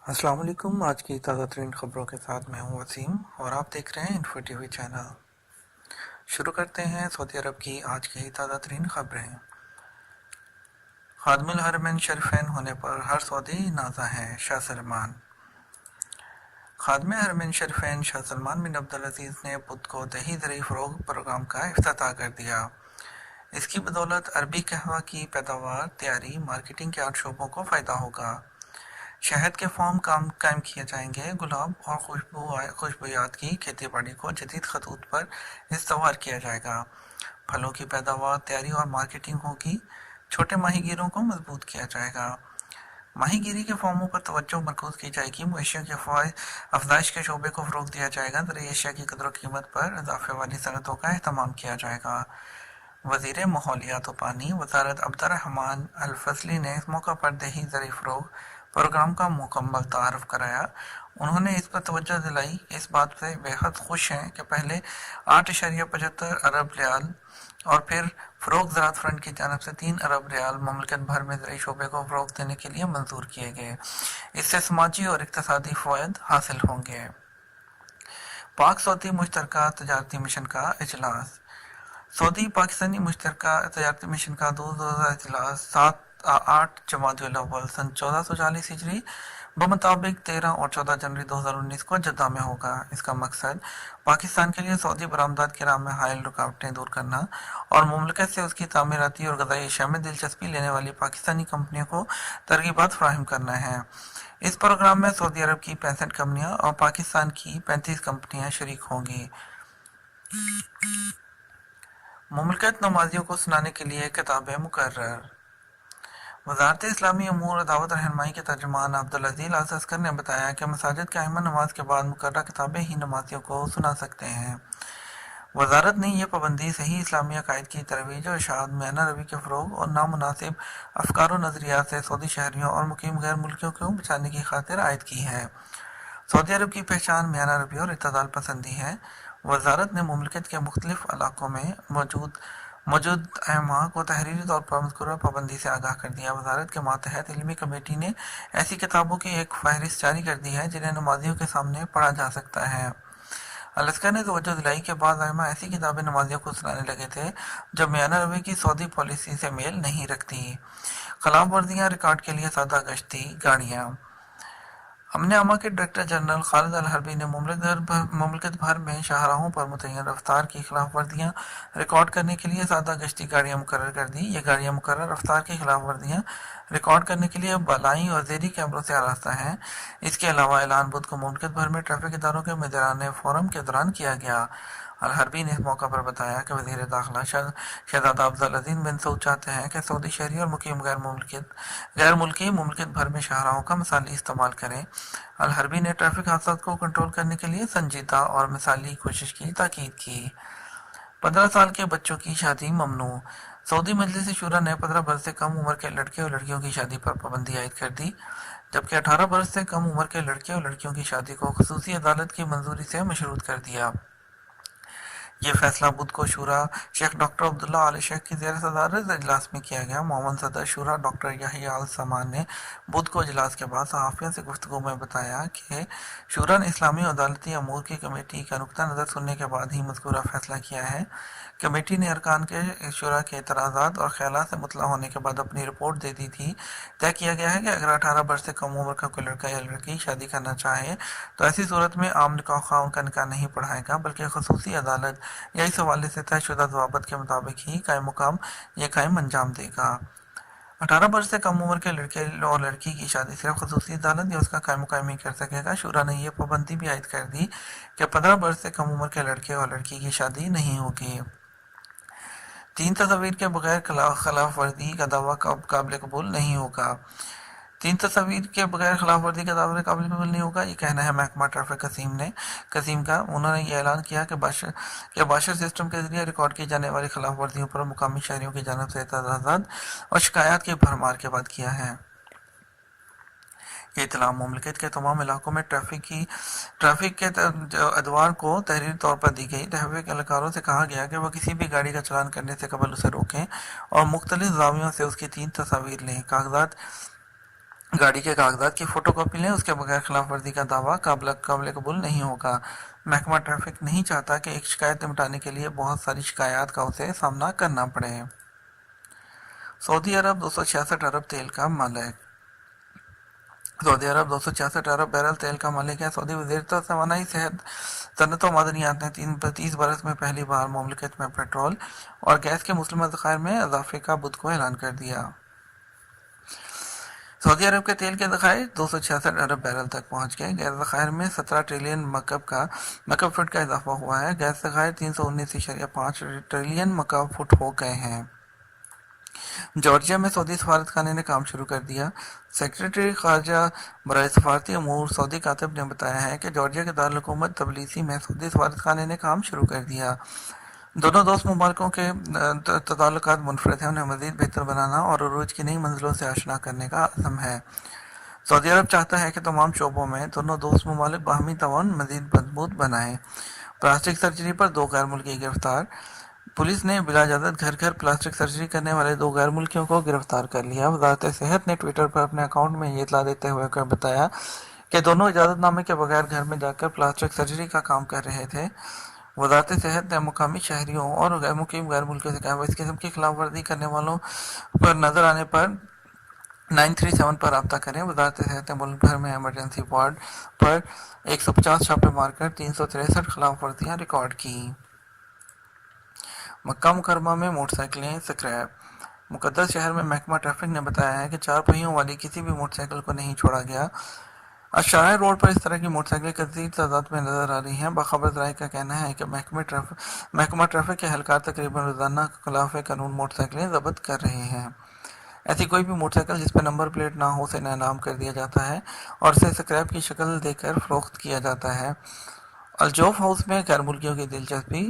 अस्सलाम वालेकुम। आज की ताज़ा तरीन खबरों के साथ मैं हूं वसीम और आप देख रहे हैं इन्फो टीवी चैनल। शुरू करते हैं सऊदी अरब की आज की ताज़ा तरीन खबरें। खादिमुल हरमैन शरीफैन होने पर हर सऊदी नाज़ा है, शाह सलमान। खादिम हरमैन शरीफैन शाह सलमान बिन अब्दुल अजीज़ ने बुध को दही ज़रिए फ़रोग़ प्रोग्राम का इफ्तिताह कर दिया। इसकी बदौलत अरबी कहवा की पैदावार, तैयारी, मार्केटिंग के 8 शोबों को फ़ायदा होगा। शहद के फार्म कायम किए जाएंगे। गुलाब और खुशबूयात की खेती बाड़ी को जदीद खतूत पर इस्तेमाल किया जाएगा। फलों की पैदावार, तैयारी और मार्केटिंग होगी। छोटे माहीगीरों को मजबूत किया जाएगा। माहीगीरी के फार्मों पर तवज्जो मरकूज की जाएगी। मवेशियों की अफजाइश के शोबे को फ़रोग़ दिया जाएगा। ज़रिए एशिया की कदर कीमत पर इजाफे वाली सनतों का अहतमाम किया जाएगा। वज़ीर माहौलियात व पानी वज़ारत अब्दुर्रहमान अल फज़ली ने इस मौका पर दही ज़रिए फ़रोग़ प्रोग्राम का मुकम्मल तारुफ कराया। उन्होंने इस पर तवज्जो दिलाई। इस बात से बेहद खुश हैं कि पहले 8.75 अरब रियाल और फिर फ़रोग़ ज़राअत फ्रंट की जानब से 3 अरब रियाल ममलकत भर में ज़रिए शोबे को फ़रोग़ देने के लिए मंजूर किए गए। इससे समाजी और इक़्तिसादी फ़वाइद हासिल होंगे। पाक सऊदी मुश्तरका तजारती मिशन का इजलास। सऊदी पाकिस्तानी मुश्तरका तजारती मिशन का 2000 इजलास 8 जमादुल अव्वल सन 1440 हिजरी बमुताबिक 13 और 14 जनवरी 2019 को जद्दा में होगा। इसका मकसद पाकिस्तान के लिए सऊदी बरामदात की राह में हायल रुकावटें दूर करना और मुमलकत से उसकी तामीराती और ग़ज़ाई अशिया में दिलचस्पी लेने वाली पाकिस्तानी कंपनियों को तरगीबात फराहम करना है। इस प्रोग्राम में सऊदी अरब की 65 कंपनियाँ और पाकिस्तान की 35 कंपनियाँ शरीक होंगी। मुमलकत नमाजियों को सुनाने के लिए किताबें मुकर्रर। वज़ारत इस्लामी अमूर और दावत रहनुमाई के तर्जुमान अब्दुल अज़ीज़ अल अस्कर ने बताया कि मसाजिद के अइम्मा नमाज के बाद मुकर्रर किताबें ही नमाजियों को सुना सकते हैं। वज़ारत ने यह पाबंदी सही इस्लामी अकायद की तरवीज और इरशाद, म्याना रवि के फ़रोग़ और नामुनासिब अफ़कार व नज़रियात से सऊदी शहरियों और मुकीम गैर मुल्कियों को बचाने की खातिर आयद की है। सऊदी अरब की पहचान म्याना रवि और इत्तदाल पसंदी है। वज़ारत ने मुमलकत के मुख्तलिफ इलाक़ों में मौजूद अइम्मा को तहरीरी तौर पर मज़कूरा पाबंदी से आगाह कर दिया। वज़ारत के मातहत इल्मी कमेटी ने ऐसी किताबों की एक फ़हरिस्त जारी कर दी है जिन्हें नमाजियों के सामने पढ़ा जा सकता है। अलस्कर ने तवज्जो दिलाई के बाद अइम्मा ऐसी किताबें नमाजियों को सुनाने लगे थे जो म्याना रवि की सऊदी पॉलिसी से मेल नहीं रखती। खिलाफ वर्जियाँ रिकॉर्ड के लिए सादा गश्ती गाड़ियाँ। अमन अमा के डायरेक्टर जनरल खालिद अल हरबी ने मुमलकत भर में शाहराहों पर मुतय्यन रफ्तार की खिलाफ वर्जियाँ रिकॉर्ड करने के लिए सादा गश्ती गाड़ियाँ मुकर्रर कर दी। ये गाड़ियाँ मुकर्रर रफ्तार की खिलाफ वर्जियाँ रिकॉर्ड करने के लिए बालाई और ज़ेरी कैमरों से आरास्ता हैं। इसके अलावा ऐलान बुध को मुमलकत भर में ट्रैफिक इदारों के मेजरान फोरम के दौरान किया गया। अल हरबी ने इस मौका पर बताया कि वज़ीर दाखिला शहजादा अब्दुल अज़ीज़ बिन सऊद चाहते हैं कि सऊदी शहरी और मुकीम गैर मुल्की मुमलकत भर में शाहराहों का मिसाली इस्तेमाल करें। अल हरबी ने ट्रैफिक हादसा को कंट्रोल करने के लिए संजीदा और मिसाली कोशिश की ताकीद की। 15 साल के बच्चों की शादी ममनू। सऊदी मजलिस शुरा ने 15 बरस से कम उम्र के लड़के और लड़कियों की शादी पर पाबंदी आयद कर दी, जबकि 18 बरस से कम उम्र के लड़के और लड़कियों की शादी को खुसूसी अदालत की मंजूरी से मशरूत कर दिया। ये फैसला बुध को शूरा शेख डॉक्टर अब्दुल्ला आल शेख की ज़ेर सदारत इजलास में किया गया। मोमन सदर शूरा डॉक्टर याहिया अल समान ने बुध को इजलास के बाद सहाफ़ियों से गुफ्तगू में बताया कि शूरा ने इस्लामी अदालती अमूर की कमेटी का नुक्ता नज़र सुनने के बाद ही मज़कूरा फैसला किया है। कमेटी ने अरकान के शूरा के एतराज़ात और ख़यालात से मुतला होने के बाद अपनी रिपोर्ट दे दी थी। तय किया गया है कि अगर 18 वर्ष से कम उम्र का कोई लड़का या लड़की शादी करना चाहे तो ऐसी सूरत में आम निकाह खां उनका निकाह नहीं पढ़ाएगा, बल्कि खसूसी अदालत या इस हवाले से तयशुदा ज़वाबित के मुताबिक ही कायम मुकाम यह कायम अंजाम देगा। 18 वर्ष से कम उम्र के लड़के और लड़की की शादी सिर्फ खसूसी अदालत या उसका कायम मुकाम ही कर सकेगा। शूरा ने यह पाबंदी भी आयद कर दी कि 15 वर्ष से कम उम्र के लड़के और लड़की की शादी नहीं होगी। 3 तस्वीर के बगैर खिलाफ वर्जी का दावा काबिल कबूल नहीं होगा। 3 तस्वीर के बगैर खिलाफ वर्जी का दावा काबिल कबूल नहीं होगा, ये कहना है महकमा ट्रैफिक कसीम का। उन्होंने ये ऐलान किया कि बाशर सिस्टम के जरिए रिकॉर्ड की जाने वाली खिलाफ वर्जियों पर मुकामी शहरियों की जानब से एतराज़ात और शिकायत की भरमार के बाद किया है। ये इतला मुमलकत के तमाम इलाकों में ट्रैफिक के अदवार को तहरीरी तौर पर दी गई। ट्रैफिक एहलकारों से कहा गया कि वह किसी भी गाड़ी का चलान करने से कबल उसे रोकें और मुख्तलिफ जावियों से उसकी 3 तस्वीर लें। कागजात گاڑی کے کاغذات کی فوٹو کاپی لیں، اس کے بغیر خلاف ورزی کا دعویٰ قابل قبول نہیں ہوگا۔ محکمہ ٹریفک نہیں چاہتا کہ ایک شکایت نمٹانے کے لیے بہت ساری شکایات کا اسے سامنا کرنا پڑے۔ سعودی عرب 266 ارب تیل کا مالک۔ سعودی عرب 266 ارب بیرل تیل کا مالک ہے۔ سعودی وزارت توانائی، صنعت و معدنیات نے 30 برس میں پہلی بار مملکت میں پیٹرول اور گیس کے مسلمہ ذخائر میں اضافے کا بدھ کو اعلان کر دیا۔ سعودی عرب کے تیل کے ذخائر 266 ارب بیرل تک پہنچ گئے۔ گیس ذخائر میں 17 ٹریلین مکعب فٹ کا اضافہ ہوا ہے۔ گیس ذخائر 319.5 ٹریلین مکعب فٹ ہو گئے ہیں۔ جارجیا میں سعودی سفارت خانے نے کام شروع کر دیا۔ سیکریٹری خارجہ برائے سفارتی امور سعودی کاتب نے بتایا ہے کہ جارجیا کے دارالحکومت تبلیسی میں سعودی سفارت خانے نے کام شروع کر دیا۔ دونوں دوست ممالکوں کے تعلقات منفرد ہیں، انہیں مزید بہتر بنانا اور عروج کی نئی منزلوں سے آشنا کرنے کا عزم ہے۔ سعودی عرب چاہتا ہے کہ تمام شعبوں میں دونوں دوست ممالک باہمی تعاون مزید مضبوط بنائیں۔ پلاسٹک سرجری پر 2 غیر ملکی گرفتار۔ پولیس نے بلا اجازت گھر گھر پلاسٹک سرجری کرنے والے 2 غیر ملکیوں کو گرفتار کر لیا۔ وزارت صحت نے ٹویٹر پر اپنے اکاؤنٹ میں یہ اطلاع دیتے ہوئے بتایا کہ دونوں اجازت نامے کے بغیر گھر میں جا کر پلاسٹک سرجری کا کام کر رہے تھے۔ وزارت صحت نے مقامی شہریوں اور مقیم غیر ملکیوں سے کہا ہے اس قسم کی خلاف ورزی کرنے والوں پر نظر آنے پر 937 پر رابطہ کریں۔ وزارت صحت نے ملک بھر میں ایمرجنسی وارڈ پر 150 چھاپے مار کر 363 خلاف ورزیاں ریکارڈ کی۔ مکہ مکرمہ میں موٹر سائیکلیں سکریپ۔ مقدس شہر میں محکمہ ٹریفک نے بتایا ہے کہ 4 پہیوں والی کسی بھی موٹر سائیکل کو نہیں چھوڑا گیا۔ الشرائع روڈ پر اس طرح کی موٹر سائیکلیں کثیر تعداد میں نظر آ رہی ہیں۔ باخبر ذرائع کا کہنا ہے کہ محکمہ ٹریفک کے اہلکار تقریباً روزانہ خلاف قانون موٹر سائیکلیں ضبط کر رہے ہیں۔ ایسی کوئی بھی موٹر سائیکل جس پہ نمبر پلیٹ نہ ہو اسے نیلام کر دیا جاتا ہے اور اسے سکریپ کی شکل دے کر فروخت کیا جاتا ہے۔ الجوف ہاؤس میں غیر ملکیوں کی دلچسپی۔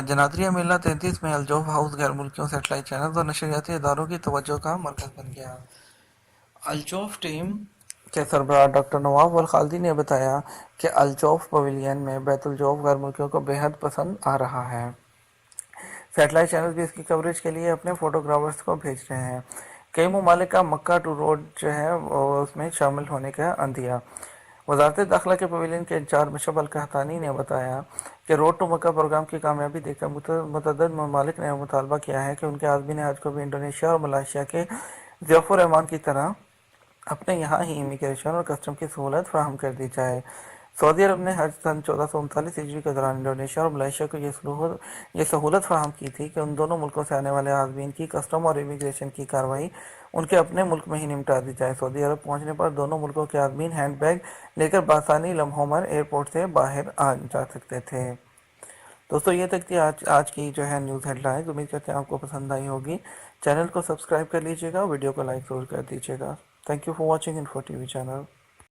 جنادریہ میلہ 33 میں الجوف ہاؤس غیر ملکیوں، سیٹلائٹ چینلز اور نشریاتی اداروں کی توجہ کا مرکز بن گیا۔ الجوف ٹیم کے سربراہ ڈاکٹر نواف الخالدی نے بتایا کہ الجوف پویلین میں بیت الجوف غیر ملکیوں کو بے حد پسند آ رہا ہے۔ سیٹلائٹ چینل بھی اس کی کوریج کے لیے اپنے فوٹوگرافرز کو بھیج رہے ہیں۔ کئی ممالک کا مکہ ٹو روڈ جو ہے وہ اس میں شامل ہونے کا عندیہ۔ وزارت داخلہ کے پویلین کے انچارج مشعب القحطانی نے بتایا کہ روڈ ٹو مکہ پروگرام کی کامیابی دیکھ کر متعدد ممالک نے مطالبہ کیا ہے کہ ان کے عازمین حج کو بھی انڈونیشیا اور ملائیشیا کے ضیاف الرحمان کی طرح اپنے یہاں ہی امیگریشن اور کسٹم کی سہولت فراہم کر دی جائے۔ سعودی عرب نے حج سن 1439 ہجری کے دوران انڈونیشیا اور ملائیشیا کو یہ سہولت فراہم کی تھی کہ ان دونوں ملکوں سے آنے والے عازمین کی کسٹم اور امیگریشن کی کارروائی ان کے اپنے ملک میں ہی نمٹا دی جائے۔ سعودی عرب پہنچنے پر دونوں ملکوں کے عازمین ہینڈ بیگ لے کر بآسانی لمحوں میں ایئرپورٹ سے باہر آ جا سکتے تھے۔ دوستو یہ تک تھی آج کی جو ہے نیوز ہیڈ لائنز۔ امید کرتے ہیں آپ کو پسند آئی ہوگی۔ چینل کو سبسکرائب کر لیجیے گا، ویڈیو کو لائک ضرور کر دیجیے گا۔ Thank you for watching info T V channel.